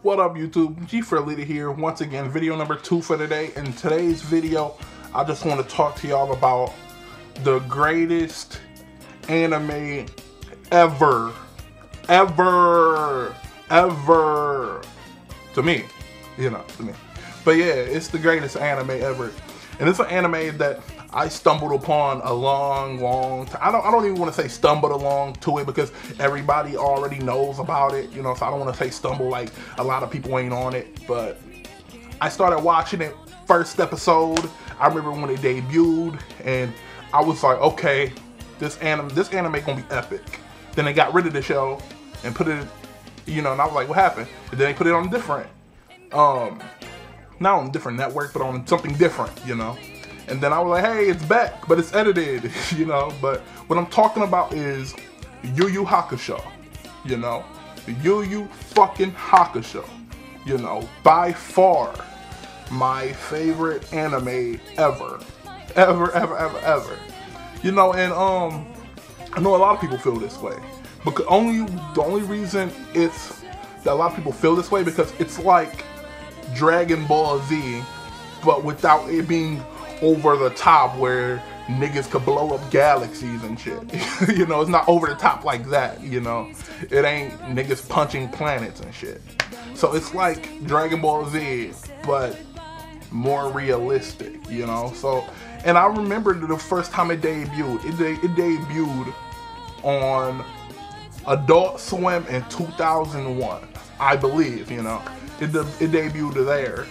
What up YouTube, G4Leader here, once again, video number 2 for today. In today's video, I just want to talk to y'all about the greatest anime ever. To me, to me. But yeah, it's the greatest anime ever. And it's an anime that I stumbled upon a long time. I don't even want to say stumbled along to it because everybody already knows about it, so I don't want to say stumble like a lot of people ain't on it. But I started watching it first episode. I remember when it debuted and I was like, okay, this anime gonna be epic. Then they got rid of the show and put it, and I was like, what happened? And then they put it on different, not on a different network, but on something different, And then I was like, hey, it's back, but it's edited, But what I'm talking about is Yu Yu Hakusho, Yu Yu fucking Hakusho, by far my favorite anime ever. And I know a lot of people feel this way, but the only reason that a lot of people feel this way because it's like Dragon Ball Z, but without it being over the top where niggas could blow up galaxies and shit. It's not over the top like that, It ain't niggas punching planets and shit. So it's like Dragon Ball Z, but more realistic, So, and I remember the first time it debuted. It debuted on Adult Swim in 2001, I believe, It debuted there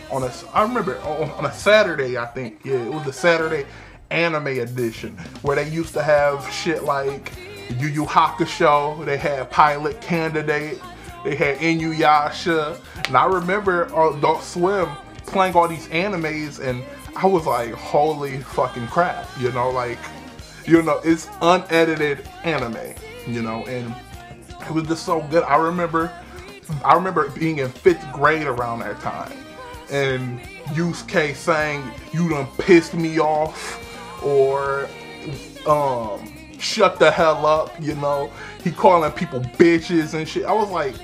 I remember on a Saturday, I think. Yeah, it was the Saturday anime edition where they used to have shit like Yu Yu Hakusho, they had Pilot Candidate, they had Inuyasha, and I remember Adult Swim playing all these animes and I was like, holy fucking crap, it's unedited anime, and it was just so good. I remember being in 5th grade around that time, and Yusuke saying, "You done pissed me off," or "Shut the hell up," He calling people bitches and shit. I was like,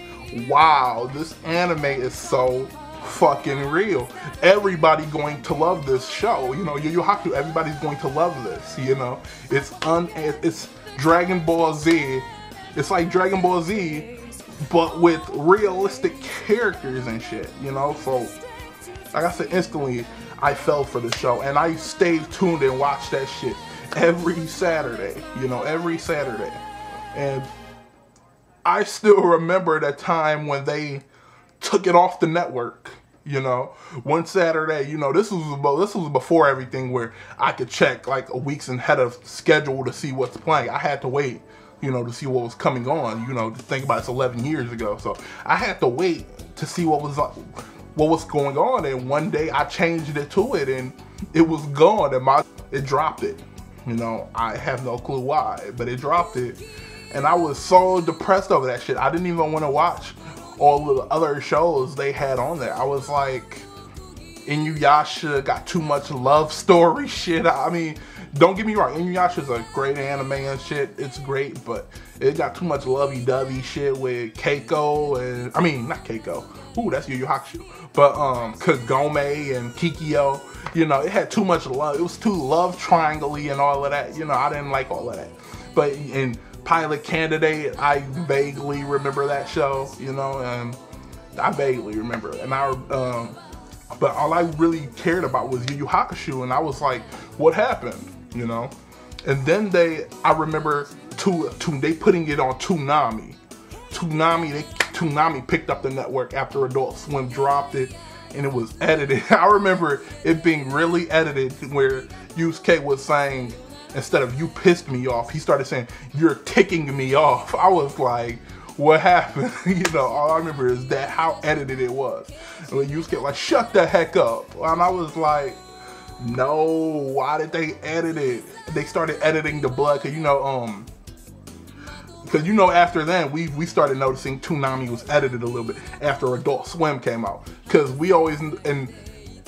wow, this anime is so fucking real. Everybody going to love this show, Yu Yu Hakusho. Everybody's going to love this, It's Dragon Ball Z. It's like Dragon Ball Z, but with realistic characters and shit, So, like I said, instantly, I fell for the show. And I stayed tuned and watched that shit every Saturday, every Saturday. And I still remember that time when they took it off the network, One Saturday, this was before everything where I could check like a week's ahead of schedule to see what's playing. I had to wait, to see what was coming on, to think about it's 11 years ago. So I had to wait to see what was going on. And one day I changed it to it and it was gone and it dropped it. I have no clue why, but it dropped it. And I was so depressed over that shit. I didn't even want to watch all the other shows they had on there. I was like, Inuyasha got too much love story shit. I mean, don't get me wrong, Inuyasha's a great anime and shit. It's great, but it got too much lovey-dovey shit with Keiko and, not Keiko. Ooh, that's Yu Yu Hakusho. But, Kagome and Kikyo. It had too much love. It was too love triangle-y and all of that. I didn't like all of that. But in Pilot Candidate, I vaguely remember that show, and I vaguely remember it. And but all I really cared about was Yu Yu Hakusho, and I was like, what happened, And then I remember they putting it on Toonami. Toonami picked up the network after Adult Swim dropped it, and it was edited. I remember it being really edited where Yusuke was saying, instead of "you pissed me off," he started saying, "you're ticking me off." I was like, what happened? All I remember is how edited it was. And when Yusuke like, "shut the heck up," and I was like, no, why did they edit it? They started editing the blood, cause after then we started noticing Toonami was edited a little bit after Adult Swim came out, cause we always in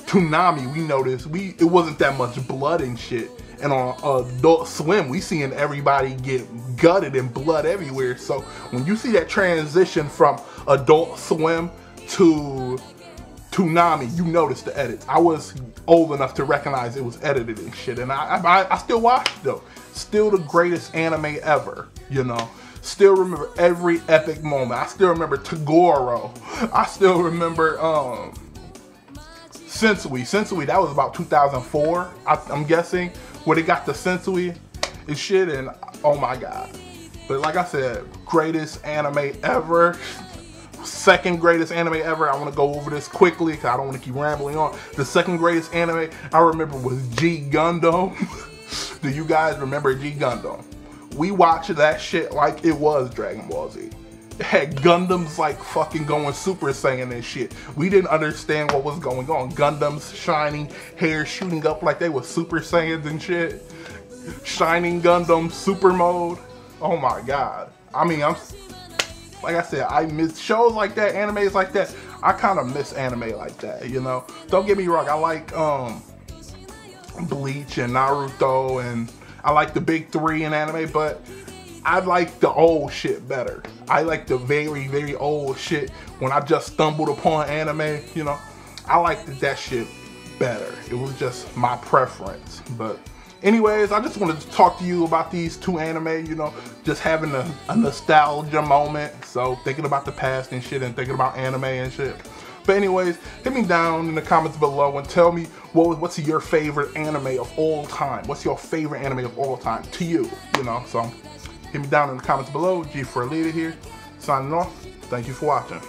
Toonami we noticed it wasn't that much blood and shit. And on Adult Swim, we seeing everybody get gutted and blood everywhere. So when you see that transition from Adult Swim to Toonami, you noticed the edits. I was old enough to recognize it was edited and shit, and I still watch it though. Still the greatest anime ever, you know. Still remember every epic moment. I still remember Toguro. I still remember Sensui. Sensui, that was about 2004, I'm guessing, where they got the Sensui and shit, and oh my god. But like I said, greatest anime ever. Second greatest anime ever. I want to go over this quickly because I don't want to keep rambling on. The second greatest anime I remember was G Gundam. Do you guys remember G Gundam? We watched that shit like it was Dragon Ball Z. It had Gundams like fucking going Super Saiyan and shit. We didn't understand what was going on. Gundams shining, hair shooting up like they were Super Saiyans and shit. Shining Gundam, super mode. Oh my god. I mean, like I said, I miss shows like that, animes like that. I kind of miss anime like that, you know. Don't get me wrong, I like Bleach and Naruto, and I like the big three in anime, but I like the old shit better. I like the very, very old shit when I just stumbled upon anime, you know. I liked that shit better. It was just my preference. But anyways, I just wanted to talk to you about these two anime, you know, just having a nostalgia moment. So thinking about the past and shit and thinking about anime and shit. But anyways, hit me down in the comments below and tell me what's your favorite anime of all time. What's your favorite anime of all time to you, you know. So hit me down in the comments below. G4Leader here, signing off. Thank you for watching.